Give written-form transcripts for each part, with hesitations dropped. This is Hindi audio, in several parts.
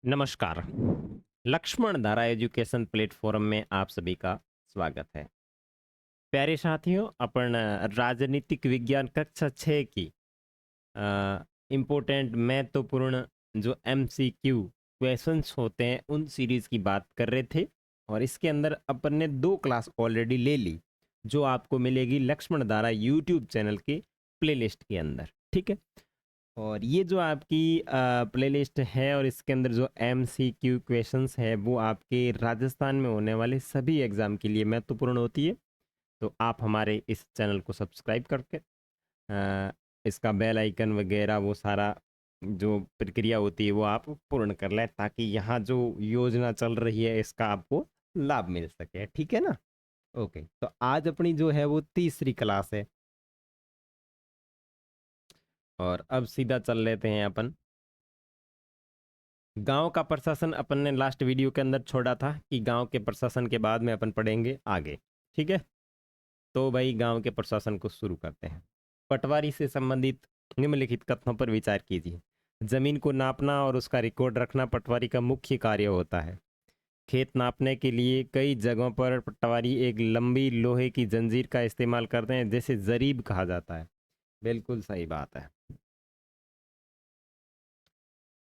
नमस्कार। लक्ष्मण धारा एजुकेशन प्लेटफॉर्म में आप सभी का स्वागत है। प्यारे साथियों, अपन राजनीतिक विज्ञान कक्षा 6 की इम्पोर्टेंट महत्वपूर्ण जो एमसीक्यू क्वेश्चंस होते हैं उन सीरीज की बात कर रहे थे। और इसके अंदर अपन ने 2 क्लास ऑलरेडी ले ली, जो आपको मिलेगी लक्ष्मण धारा यूट्यूब चैनल के प्लेलिस्ट के अंदर। ठीक है। और ये जो आपकी प्लेलिस्ट है और इसके अंदर जो एमसीक्यू क्वेश्चंस है वो आपके राजस्थान में होने वाले सभी एग्ज़ाम के लिए महत्वपूर्ण होती है। तो आप हमारे इस चैनल को सब्सक्राइब करके इसका बेल आइकन वगैरह वो सारा जो प्रक्रिया होती है वो आप पूर्ण कर लें, ताकि यहाँ जो योजना चल रही है इसका आपको लाभ मिल सके। ठीक है ना। ओके, तो आज अपनी जो है वो तीसरी क्लास है। और अब सीधा चल लेते हैं अपन गांव का प्रशासन। अपन ने लास्ट वीडियो के अंदर छोड़ा था कि गांव के प्रशासन के बाद में अपन पढ़ेंगे आगे। ठीक है। तो भाई गांव के प्रशासन को शुरू करते हैं। पटवारी से संबंधित निम्नलिखित कथनों पर विचार कीजिए। जमीन को नापना और उसका रिकॉर्ड रखना पटवारी का मुख्य कार्य होता है। खेत नापने के लिए कई जगहों पर पटवारी एक लंबी लोहे की जंजीर का इस्तेमाल करते हैं, जिसे जरीब कहा जाता है। बिल्कुल सही बात है।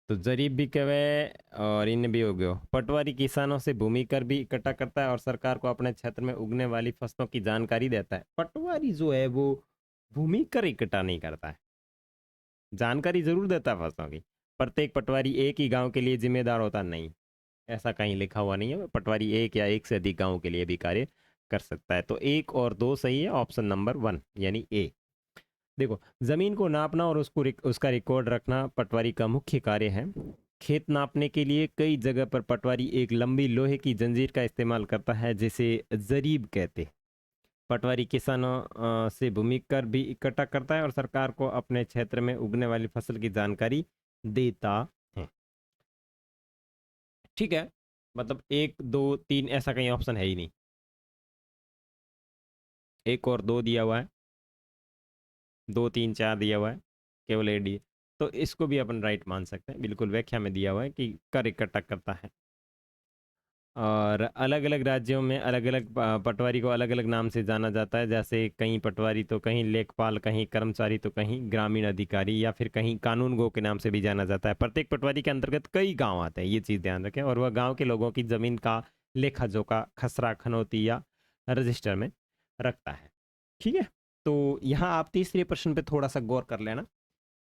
तो जरीब भी कवे और इन भी हो गयो। पटवारी किसानों से भूमि कर भी इकट्ठा करता है और सरकार को अपने क्षेत्र में उगने वाली फसलों की जानकारी देता है। पटवारी जो है वो भूमि कर इकट्ठा नहीं करता है, जानकारी जरूर देता है फसलों की। प्रत्येक पटवारी एक ही गांव के लिए जिम्मेदार होता नहीं, ऐसा कहीं लिखा हुआ नहीं है। पटवारी एक या एक से अधिक गांव के लिए भी कार्य कर सकता है। तो 1 और 2 सही है, ऑप्शन नंबर 1 यानी ए। देखो, जमीन को नापना और उसका रिकॉर्ड रखना पटवारी का मुख्य कार्य है। खेत नापने के लिए कई जगह पर पटवारी एक लंबी लोहे की जंजीर का इस्तेमाल करता है, जिसे जरीब कहते हैं। पटवारी किसानों से भूमि कर भी इकट्ठा करता है और सरकार को अपने क्षेत्र में उगने वाली फसल की जानकारी देता है। ठीक है। मतलब 1 2 3 ऐसा कहीं ऑप्शन है ही नहीं, 1 और 2 दिया हुआ है, 2 3 4 दिया हुआ है, केवल एडी। तो इसको भी अपन राइट मान सकते हैं। बिल्कुल व्याख्या में दिया हुआ है कि कर इकट्ठा करता है। और अलग अलग राज्यों में अलग अलग पटवारी को अलग अलग नाम से जाना जाता है। जैसे कहीं पटवारी तो कहीं लेखपाल, कहीं कर्मचारी तो कहीं ग्रामीण अधिकारी, या फिर कहीं कानून गो के नाम से भी जाना जाता है। प्रत्येक पटवारी के अंतर्गत कई गांव आते हैं, ये चीज़ ध्यान रखें। और वह गांव के लोगों की जमीन का लेखा जोखा खसरा खनौती या रजिस्टर में रखता है। ठीक है। तो यहाँ आप तीसरे प्रश्न पे थोड़ा सा गौर कर लेना।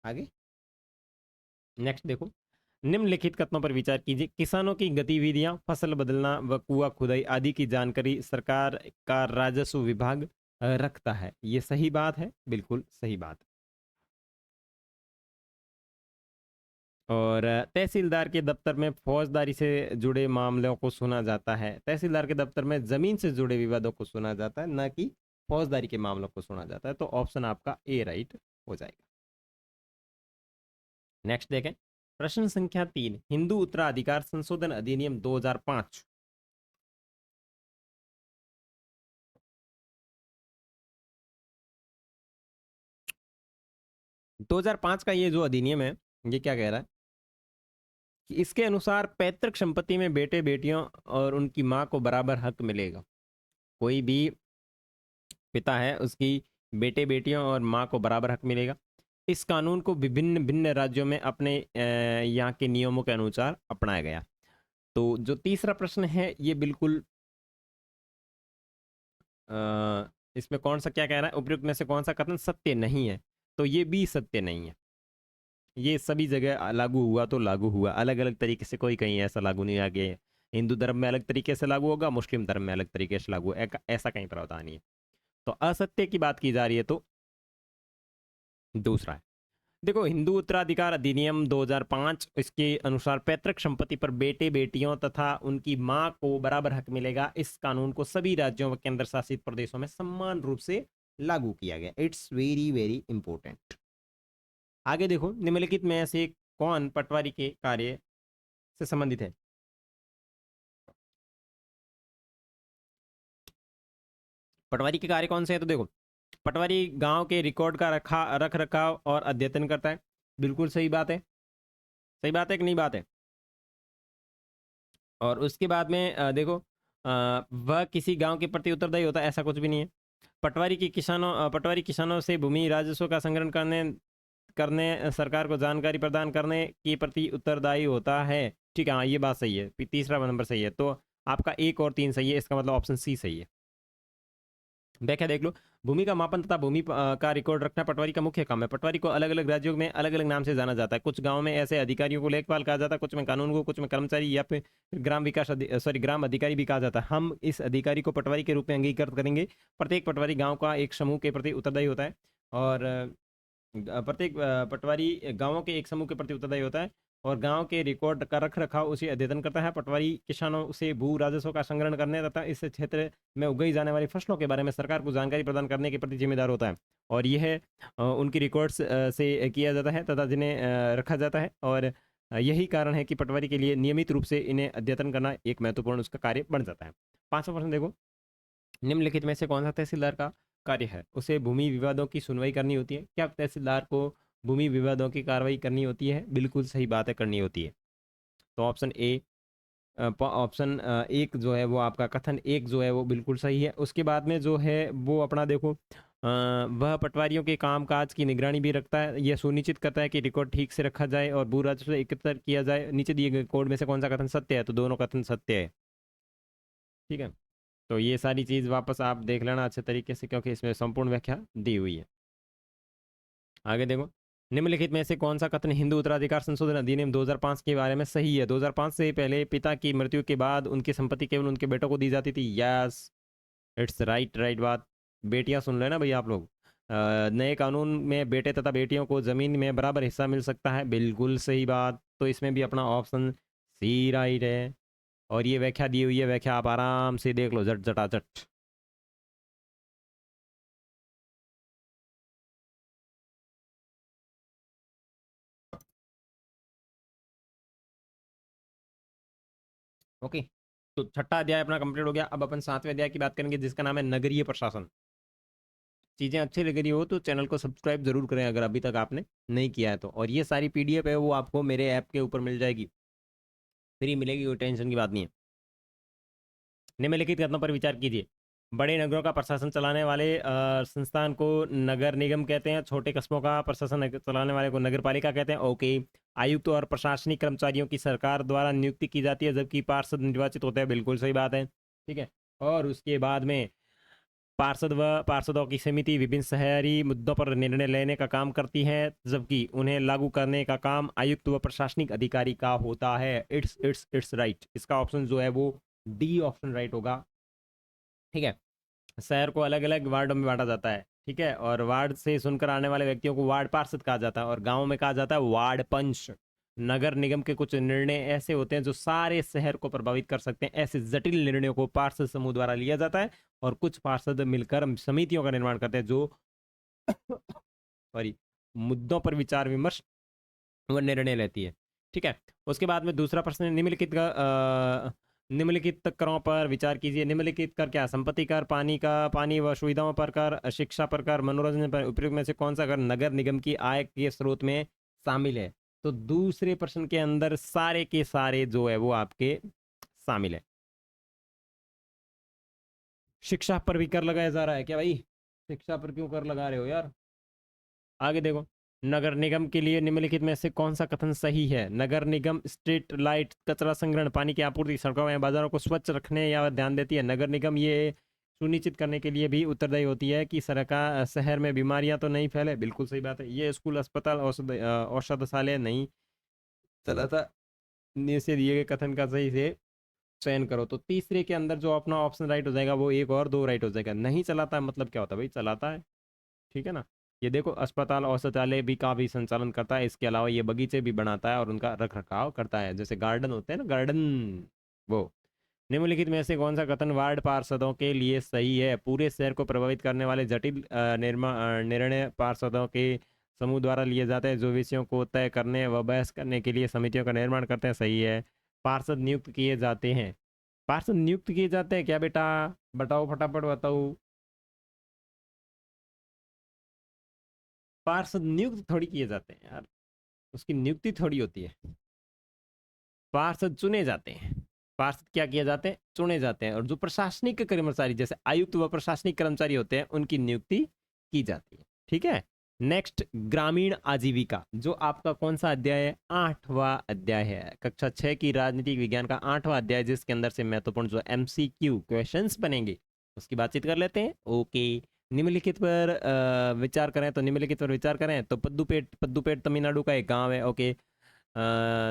आगे नेक्स्ट देखो, निम्नलिखित कथनों पर विचार कीजिए। किसानों की गतिविधियां, फसल बदलना व कुआं खुदाई आदि की जानकारी सरकार का राजस्व विभाग रखता है। ये सही बात है, बिल्कुल सही बात। और तहसीलदार के दफ्तर में फौजदारी से जुड़े मामलों को सुना जाता है। तहसीलदार के दफ्तर में जमीन से जुड़े विवादों को सुना जाता है, ना कि फौजदारी के मामलों को सुना जाता है। तो ऑप्शन आपका ए राइट हो जाएगा। नेक्स्ट देखें, प्रश्न संख्या 3, हिंदू उत्तराधिकार संशोधन अधिनियम 2005। 2005 का ये जो अधिनियम है, ये क्या कह रहा है कि इसके अनुसार पैतृक संपत्ति में बेटे बेटियों और उनकी मां को बराबर हक मिलेगा। कोई भी पिता है, उसकी बेटे बेटियों और मां को बराबर हक मिलेगा। इस कानून को विभिन्न भिन्न राज्यों में अपने यहाँ के नियमों के अनुसार अपनाया गया। तो जो तीसरा प्रश्न है ये बिल्कुल इसमें कौन सा क्या कह रहा है, उपयुक्त में से कौन सा कथन सत्य नहीं है। तो ये भी सत्य नहीं है। ये सभी जगह लागू हुआ तो लागू हुआ, अलग अलग तरीके से कोई कहीं ऐसा लागू नहीं आ गया। हिंदू धर्म में अलग तरीके से लागू होगा, मुस्लिम धर्म में अलग तरीके से लागू, ऐसा कहीं प्रावधान नहीं है। तो असत्य की बात की जा रही है तो दूसरा है। देखो, हिंदू उत्तराधिकार अधिनियम 2005 इसके अनुसार पैतृक संपत्ति पर बेटे बेटियों तथा उनकी मां को बराबर हक मिलेगा। इस कानून को सभी राज्यों व केंद्र शासित प्रदेशों में समान रूप से लागू किया गया। It's very very important. आगे देखो, निम्नलिखित में से कौन पटवारी के कार्य से संबंधित है। पटवारी के कार्य कौन से हैं? तो देखो, पटवारी गांव के रिकॉर्ड का रख रखाव और अद्यतन करता है। बिल्कुल सही बात है। सही बात है कि नहीं बात है? और उसके बाद में देखो वह किसी गांव के प्रति उत्तरदायी होता है, ऐसा कुछ भी नहीं है। पटवारी किसानों से भूमि राजस्व का संग्रहण करने करने सरकार को जानकारी प्रदान करने के प्रति उत्तरदायी होता है। ठीक है, हाँ ये बात सही है, तीसरा नंबर सही है। तो आपका एक और तीन सही है, इसका मतलब ऑप्शन सी सही है। व्याख्या देख लो। भूमि का मापन तथा भूमि का रिकॉर्ड रखना पटवारी का मुख्य काम है। पटवारी को अलग अलग राज्यों में अलग अलग नाम से जाना जाता है। कुछ गांव में ऐसे अधिकारियों को लेखपाल कहा जाता है, कुछ में कानून को, कुछ में कर्मचारी या फिर ग्राम अधिकारी भी कहा जाता है। हम इस अधिकारी को पटवारी के रूप में अंगीकृत करेंगे। प्रत्येक पटवारी गाँव का एक समूह के प्रति उत्तरदायी होता है, और प्रत्येक पटवारी गांवों के एक समूह के प्रति उत्तरदायी होता है और गांव के रिकॉर्ड का रख रखाव उसे अध्ययन करता है। पटवारी किसानों से भू राजस्व का संग्रहण करने तथा इस क्षेत्र में उगाई जाने वाली फसलों के बारे में सरकार को जानकारी प्रदान करने के प्रति जिम्मेदार होता है, और यह उनकी रिकॉर्ड्स से किया जाता है तथा जिन्हें रखा जाता है। और यही कारण है कि पटवारी के लिए नियमित रूप से इन्हें अध्ययन करना एक महत्वपूर्ण उसका कार्य बन जाता है। 5वां प्रश्न देखो, निम्नलिखित में से कौन सा तहसीलदार का कार्य है? उसे भूमि विवादों की सुनवाई करनी होती है। क्या तहसीलदार को भूमि विवादों की कार्रवाई करनी होती है? बिल्कुल सही बात है, करनी होती है। तो ऑप्शन ए, ऑप्शन एक जो है वो आपका कथन एक जो है वो बिल्कुल सही है। उसके बाद में जो है वो अपना देखो, वह पटवारियों के कामकाज की निगरानी भी रखता है। यह सुनिश्चित करता है कि रिकॉर्ड ठीक से रखा जाए और भू राजस्व एकत्र किया जाए। नीचे दिए गए कोड में से कौन सा कथन सत्य है? तो दोनों कथन सत्य है। ठीक है, तो ये सारी चीज़ वापस आप देख लेना अच्छे तरीके से, क्योंकि इसमें संपूर्ण व्याख्या दी हुई है। आगे देखो, निम्नलिखित में से कौन सा कथन हिंदू उत्तराधिकार संशोधन अधिनियम 2005 के बारे में सही है? 2005 से पहले पिता की मृत्यु के बाद उनकी संपत्ति केवल उनके बेटों को दी जाती थी। यस, इट्स राइट, राइट बात। बेटियां सुन लेना भैया आप लोग। नए कानून में बेटे तथा बेटियों को जमीन में बराबर हिस्सा मिल सकता है। बिल्कुल सही बात। तो इसमें भी अपना ऑप्शन सी राइट है, और ये व्याख्या दी हुई है, व्याख्या आप आराम से देख लो, झट झटाझट। ओके, तो छठा अध्याय अपना कंप्लीट हो गया। अब अपन 7वें अध्याय की बात करेंगे, जिसका नाम है नगरीय प्रशासन। चीज़ें अच्छी लग रही हो तो चैनल को सब्सक्राइब जरूर करें अगर अभी तक आपने नहीं किया है तो। और ये सारी पीडीएफ है वो आपको मेरे ऐप के ऊपर मिल जाएगी, फ्री मिलेगी, कोई टेंशन की बात नहीं है। निम्नलिखित कथनों पर विचार कीजिए। बड़े नगरों का प्रशासन चलाने वाले संस्थान को नगर निगम कहते हैं। छोटे कस्बों का प्रशासन चलाने वाले को नगर पालिका कहते हैं। ओके। आयुक्त और प्रशासनिक कर्मचारियों की सरकार द्वारा नियुक्ति की जाती है, जबकि पार्षद निर्वाचित होते हैं। बिल्कुल सही बात है। ठीक है, और उसके बाद में पार्षदों की समिति विभिन्न शहरी मुद्दों पर निर्णय लेने का काम करती है, जबकि उन्हें लागू करने का काम आयुक्त व प्रशासनिक अधिकारी का होता है। It's right. इसका ऑप्शन जो है वो डी ऑप्शन राइट होगा। ठीक है, शहर को अलग अलग वार्डों में बांटा जाता है। ठीक है, और वार्ड से सुनकर आने वाले व्यक्तियों को वार्ड पार्षद कहा जाता है, और गांव में कहा जाता है वार्ड पंच। नगर निगम के कुछ निर्णय ऐसे होते हैं जो सारे शहर को प्रभावित कर सकते हैं। ऐसे जटिल निर्णयों को पार्षद समूह द्वारा लिया जाता है, और कुछ पार्षद मिलकर समितियों का निर्माण करते हैं जो सॉरी मुद्दों पर विचार विमर्श व निर्णय लेती है। ठीक है, उसके बाद में दूसरा प्रश्न, निम्नलिखित करों पर विचार कीजिए। निम्नलिखित कर क्या? संपत्ति कर, पानी व सुविधाओं पर कर, शिक्षा पर कर, मनोरंजन पर, उपयोग में से कौन सा कर नगर निगम की आय के स्रोत में शामिल है? तो दूसरे प्रश्न के अंदर सारे के सारे जो है वो आपके शामिल है। शिक्षा पर भी कर लगाया जा रहा है क्या भाई? शिक्षा पर क्यों कर लगा रहे हो यार? आगे देखो, नगर निगम के लिए निम्नलिखित में से कौन सा कथन सही है? नगर निगम स्ट्रीट लाइट, कचरा संग्रहण, पानी की आपूर्ति, सड़कों या बाजारों को स्वच्छ रखने या ध्यान देती है। नगर निगम ये सुनिश्चित करने के लिए भी उत्तरदायी होती है कि सरकार शहर में बीमारियां तो नहीं फैले। बिल्कुल सही बात है। ये स्कूल, अस्पताल, औषधालय नहीं चलाता। नीचे दिए गए कथन का सही से चयन करो। तो तीसरे के अंदर जो अपना ऑप्शन राइट हो जाएगा वो एक और दो राइट हो जाएगा। नहीं चलाता है मतलब क्या होता है भाई? चलाता है। ठीक है ना। ये देखो, अस्पताल और शौचालय भी का भी संचालन करता है। इसके अलावा ये बगीचे भी बनाता है और उनका रख रखाव करता है, जैसे गार्डन होते हैं ना, गार्डन वो। निम्नलिखित में से कौन सा कथन वार्ड पार्षदों के लिए सही है? पूरे शहर को प्रभावित करने वाले जटिल निर्णय पार्षदों के समूह द्वारा लिए जाते हैं, जो विषयों को तय करने व बहस करने के लिए समितियों का निर्माण करते हैं। सही है। पार्षद नियुक्त किए जाते हैं। पार्षद नियुक्त किए जाते हैं क्या बेटा? बताओ, फटाफट बताओ। पार्षद नियुक्त थोड़ी किए जाते हैं यार, उसकी नियुक्ति थोड़ी होती है। पार्षद चुने जाते हैं। पार्षद क्या किए जाते हैं, चुने जाते हैं, और जो प्रशासनिक कर्मचारी जैसे आयुक्त व प्रशासनिक कर्मचारी होते हैं उनकी नियुक्ति की जाती है। ठीक है, नेक्स्ट ग्रामीण आजीविका, जो आपका कौन सा अध्याय है, 8वां अध्याय है, कक्षा 6 की राजनीतिक विज्ञान का 8वां अध्याय, जिसके अंदर से महत्वपूर्ण जो एमसीक्यू क्वेश्चंस बनेंगे उसकी बातचीत कर लेते हैं। ओके, निम्नलिखित पर विचार करें, तो निम्नलिखित पर विचार करें तो पद्दुपेट, पद्दुपेट तमिलनाडु का एक गांव है। ओके,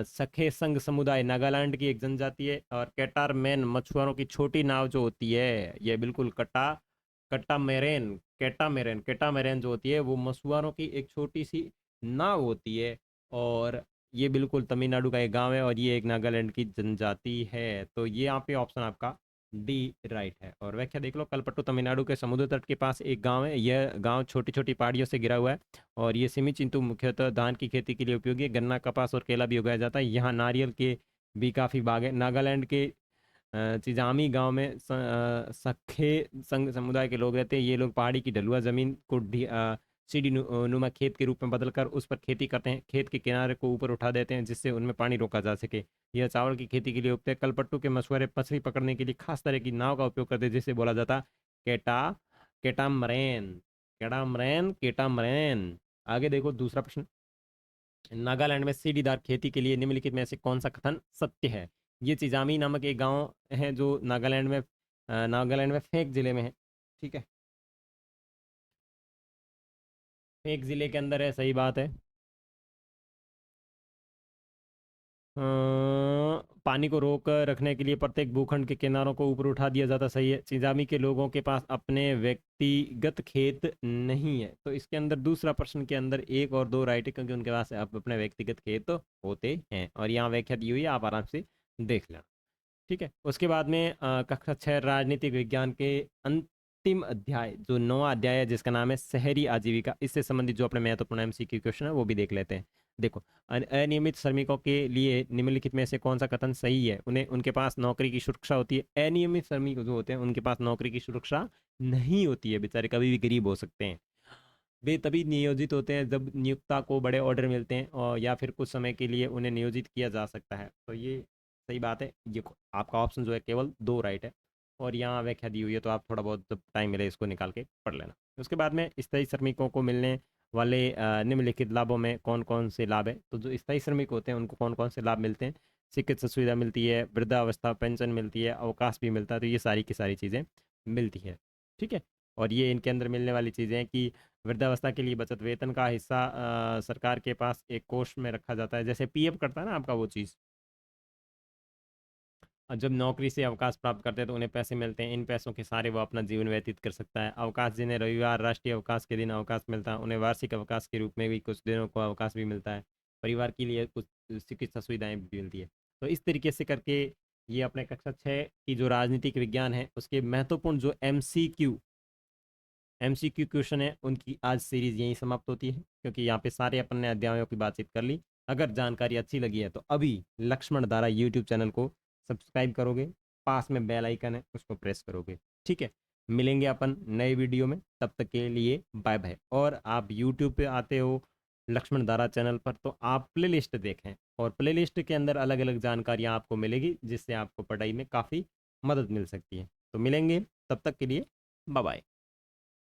सखे संघ समुदाय नागालैंड की एक जनजाति है, और कैटारमैन मछुआरों की छोटी नाव जो होती है, ये बिल्कुल कट्टामेरेन, कैटामेरेन, कैटामेरेन जो होती है वो मछुआरों की एक छोटी सी नाव होती है, और ये बिल्कुल तमिलनाडु का एक गांव है, और ये एक नागालैंड की जनजाति है। तो ये यहाँ पे ऑप्शन आपका डी राइट है। और व्याख्या देख लो, कलपट्टू तमिलनाडु के समुद्र तट के पास एक गांव है। यह गांव छोटी छोटी पहाड़ियों से घिरा हुआ है, और ये सिमी चिंतु मुख्यतः धान की खेती के लिए उपयोगी है। गन्ना, कपास और केला भी उगाया जाता है। यहाँ नारियल के भी काफ़ी बाग है। नागालैंड के चिजामी गांव में सखे संघ समुदाय के लोग रहते हैं। ये लोग पहाड़ी की ढलुआ जमीन को सीढ़ी नुमा खेत के रूप में बदलकर उस पर खेती करते हैं। खेत के किनारे को ऊपर उठा देते हैं जिससे उनमें पानी रोका जा सके। यह चावल की खेती के लिए उगते हैं। कलपट्टू के मछुआरे मछली पकड़ने के लिए खास तरह की नाव का उपयोग करते हैं जिसे बोला जाता है केटा केटामरेन, केटामरेन, केटामरेन। आगे देखो दूसरा प्रश्न, नागालैंड में सीढ़ीदार खेती के लिए निम्नलिखित में से कौन सा कथन सत्य है। ये चिजामी नामक एक गांव है जो नागालैंड में फेक जिले में है। ठीक है, फेक जिले के अंदर है, सही बात है। पानी को रोक कर रखने के लिए प्रत्येक भूखंड के किनारों को ऊपर उठा दिया जाता, सही है। चिंजामी के लोगों के पास अपने व्यक्तिगत खेत नहीं है, तो इसके अंदर दूसरा प्रश्न के अंदर एक और दो राइट है, क्योंकि उनके पास अपने व्यक्तिगत खेत होते हैं, और यहाँ व्याख्या दी हुई है, आप आराम से देख लेना। ठीक है, उसके बाद में कक्षा 6 राजनीतिक विज्ञान के अंतिम अध्याय, जो 9वां अध्याय है, जिसका नाम है शहरी आजीविका, इससे संबंधित जो अपने महत्वपूर्ण एमसीक्यू क्वेश्चन है वो भी देख लेते हैं। देखो, अनियमित श्रमिकों के लिए निम्नलिखित में से कौन सा कथन सही है। उन्हें उनके पास नौकरी की सुरक्षा होती है। अनियमित श्रमिक जो होते हैं उनके पास नौकरी की सुरक्षा नहीं होती है, बेचारे कभी भी गरीब हो सकते हैं। वे तभी नियोजित होते हैं जब नियोक्ता को बड़े ऑर्डर मिलते हैं, और या फिर कुछ समय के लिए उन्हें नियोजित किया जा सकता है। तो ये सही बात है। ये आपका ऑप्शन जो है केवल दो राइट है, और यहाँ व्याख्या दी हुई है, तो आप थोड़ा बहुत जब टाइम मिले इसको निकाल के पढ़ लेना। उसके बाद में स्थायी श्रमिकों को मिलने वाले निम्नलिखित लाभों में कौन कौन से लाभ है। तो जो स्थायी श्रमिक होते हैं उनको कौन कौन से लाभ मिलते हैं, चिकित्सा सुविधा मिलती है, वृद्धावस्था पेंशन मिलती है, अवकाश भी मिलता है। तो ये सारी की सारी चीज़ें मिलती है। ठीक है, और ये इनके अंदर मिलने वाली चीज़ें हैं कि वृद्धावस्था के लिए बचत, वेतन का हिस्सा सरकार के पास एक कोष में रखा जाता है, जैसे पीएफ करता है ना आपका वो चीज़। जब नौकरी से अवकाश प्राप्त करते हैं तो उन्हें पैसे मिलते हैं। इन पैसों के सहारे वो अपना जीवन व्यतीत कर सकता है। अवकाश, जिन्हें रविवार, राष्ट्रीय अवकाश के दिन अवकाश मिलता है, उन्हें वार्षिक अवकाश के रूप में भी कुछ दिनों को अवकाश भी मिलता है। परिवार के लिए कुछ चिकित्सा सुविधाएं भी मिलती है। तो इस तरीके से करके ये अपने कक्षा 6 की जो राजनीतिक विज्ञान है उसके महत्वपूर्ण जो एमसीक्यू क्वेश्चन है उनकी आज सीरीज यहीं समाप्त होती है, क्योंकि यहाँ पे सारे अपन ने अध्यायों की बातचीत कर ली। अगर जानकारी अच्छी लगी है तो अभी लक्ष्मण धारा यूट्यूब चैनल को सब्सक्राइब करोगे, पास में बेल आइकन है उसको प्रेस करोगे। ठीक है, मिलेंगे अपन नए वीडियो में, तब तक के लिए बाय बाय। और आप यूट्यूब पे आते हो लक्ष्मण धारा चैनल पर, तो आप प्ले लिस्ट देखें, और प्ले लिस्ट के अंदर अलग अलग जानकारियाँ आपको मिलेगी जिससे आपको पढ़ाई में काफ़ी मदद मिल सकती है। तो मिलेंगे, तब तक के लिए बाय बाय।